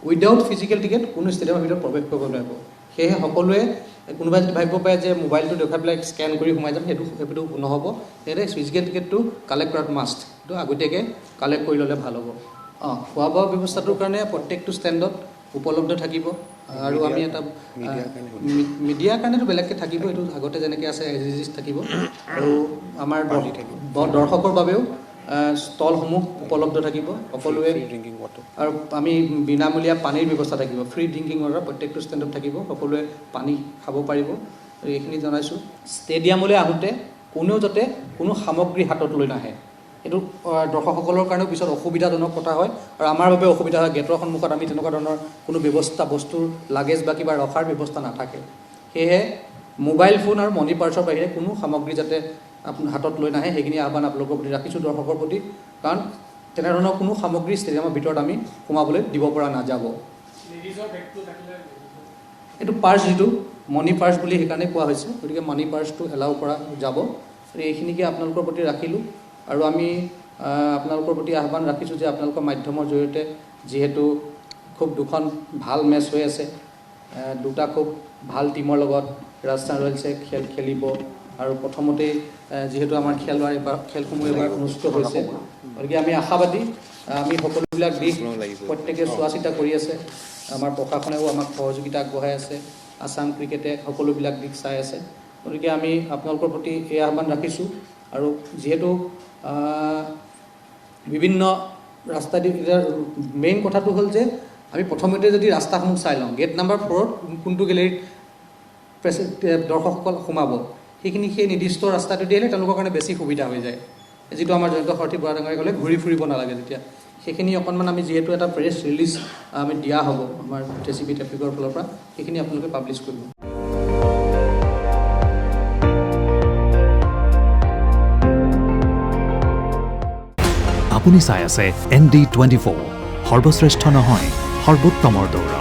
without physical ticket কোনো ষ্টেডিয়ামৰ ভিতৰত প্ৰৱেশ কৰিব নোৱাৰিব সেয়েহে সকলোৱে কোনোবাই যদি ভাবিব পাৰে যে মোবাইলটো দেখাই পেলাই স্কেন কৰি সোমাই যাম সেইটো নহ'ব সেয়েহে ফিজিকেল টিকেটটো কালেক্ট কৰাটো মাষ্ট সেইটো আগতীয়াকৈ কালেক্ট কৰি ল'লে ভাল হ'ব খোৱা বোৱা ব্যৱস্থাটোৰ কাৰণে প্ৰত্যেকটো ষ্টেণ্ডত উপলব্ধ থাকিব আৰু আমি এটা মিডিয়াৰ কাৰণেতো বেলেগকৈ থাকিব এইটো আগতে যেনেকৈ আছে এজ থাকিব আৰু আমাৰ দৰ্শকৰ বাবেও ষ্টলসমূহ উপলব্ধ থাকিব সকলোৱে আৰু আমি বিনামূলীয়া পানীৰ ব্যৱস্থা থাকিব ফ্ৰী ড্ৰিংকিং ৱাটাৰ প্ৰত্যেকটো ষ্টেণ্ডত থাকিব সকলোৱে পানী খাব পাৰিব আৰু এইখিনি জনাইছোঁ ষ্টেডিয়ামলৈ আহোঁতে কোনেও যাতে কোনো সামগ্ৰী হাতত লৈ নাহে এইটো দৰ্শকসকলৰ কাৰণেও পিছত অসুবিধাজনক কথা হয় আৰু আমাৰ বাবে অসুবিধা হয় গেটৰ সন্মুখত আমি তেনেকুৱা ধৰণৰ কোনো ব্যৱস্থা বস্তুৰ লাগেজ বা কিবা ৰখাৰ ব্যৱস্থা নাথাকে সেয়েহে মোবাইল ফোন আৰু মনি পাৰ্চৰ বাহিৰে কোনো সামগ্ৰী যাতে আপোনাৰ হাতত লৈ নাহে সেইখিনি আহ্বান আপোনালোকৰ প্ৰতি ৰাখিছোঁ দৰ্শকৰ প্ৰতি কাৰণ তেনেধৰণৰ কোনো সামগ্ৰী ষ্টেডিয়ামৰ ভিতৰত আমি সোমাবলৈ দিব পৰা নাযাব এইটো পাৰ্চ যিটো মনি পাৰ্চ বুলি সেইকাৰণে কোৱা হৈছে গতিকে মনি পাৰ্চটো এলাউ কৰা যাব এইখিনিকে আপোনালোকৰ প্ৰতি ৰাখিলোঁ আৰু আমি আপোনালোকৰ প্ৰতি আহ্বান ৰাখিছোঁ যে আপোনালোকৰ মাধ্যমৰ জৰিয়তে যিহেতু খুব দুখন ভাল মেচ হৈ আছে দুটা খুব ভাল টীমৰ লগত ৰাজস্থান ৰয়েলছে খেল খেলিব আৰু প্ৰথমতেই যিহেতু আমাৰ খেলসমূহ এবাৰ অনুষ্ঠিত হৈছে গতিকে আমি আশাবাদী আমি সকলোবিলাক দিশ প্ৰত্যেকে চোৱা চিতা কৰি আছে আমাৰ প্ৰশাসনেও আমাক সহযোগিতা আগবঢ়াই আছে আছাম ক্ৰিকেটে সকলোবিলাক দিশ চাই আছে গতিকে আমি আপোনালোকৰ প্ৰতি এই আহ্বান ৰাখিছোঁ আৰু যিহেতু বিভিন্ন ৰাস্তা দি মেইন কথাটো হ'ল যে আমি প্ৰথমতে যদি ৰাস্তাসমূহ চাই লওঁ গেট নাম্বাৰ 4ত কোনটো গেলেৰীত দৰ্শকসকল সোমাব সেইখিনি সেই নিৰ্দিষ্ট ৰাস্তাটো দিলে তেওঁলোকৰ কাৰণে বেছি সুবিধা হৈ যায় যিটো আমাৰ জয়ন্ত সৰ্থি বৰা ডাঙৰীয়াই ক'লে ঘূৰি ফুৰিব নালাগে যেতিয়া সেইখিনি অকণমান আমি যিহেতু এটা প্ৰেছ ৰিলিজ আমি দিয়া হ'ব আমাৰ JCB ট্ৰেফিকৰ ফালৰ পৰা সেইখিনি আপোনালোকে পাব্লিছ কৰিব আপুনি চাই আছে ND24 সৰ্বশ্ৰেষ্ঠ নহয় সৰ্বোত্তমৰ দৌৰ